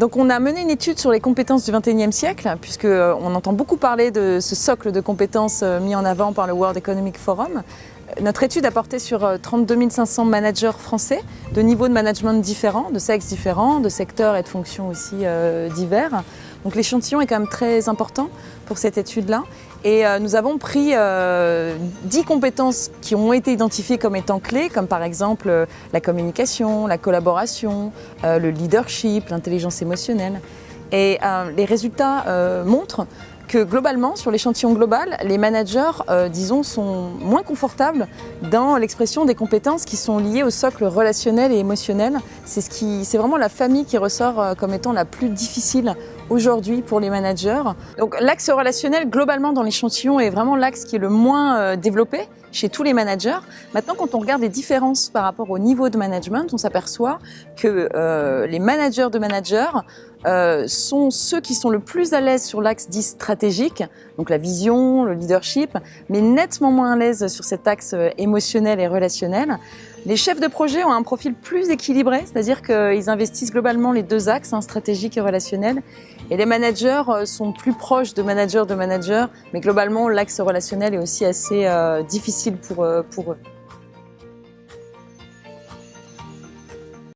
Donc on a mené une étude sur les compétences du XXIe siècle, puisqu'on entend beaucoup parler de ce socle de compétences mis en avant par le World Economic Forum. Notre étude a porté sur 32 500 managers français, de niveaux de management différents, de sexes différents, de secteurs et de fonctions aussi divers. Donc l'échantillon est quand même très important pour cette étude-là. Et nous avons pris 10 compétences qui ont été identifiées comme étant clés, comme par exemple la communication, la collaboration, le leadership, l'intelligence émotionnelle. Et les résultats montrent que globalement, sur l'échantillon global, les managers, disons, sont moins confortables dans l'expression des compétences qui sont liées au socle relationnel et émotionnel. C'est vraiment la famille qui ressort comme étant la plus difficile aujourd'hui pour les managers. Donc l'axe relationnel, globalement, dans l'échantillon, est vraiment l'axe qui est le moins développé chez tous les managers. Maintenant, quand on regarde les différences par rapport au niveau de management, on s'aperçoit que les managers de managers sont ceux qui sont le plus à l'aise sur l'axe dit stratégique, donc la vision, le leadership, mais nettement moins à l'aise sur cet axe émotionnel et relationnel. Les chefs de projet ont un profil plus équilibré, c'est-à-dire qu'ils investissent globalement les deux axes, stratégique et relationnel. Et les managers sont plus proches de managers, mais globalement l'axe relationnel est aussi assez difficile pour eux.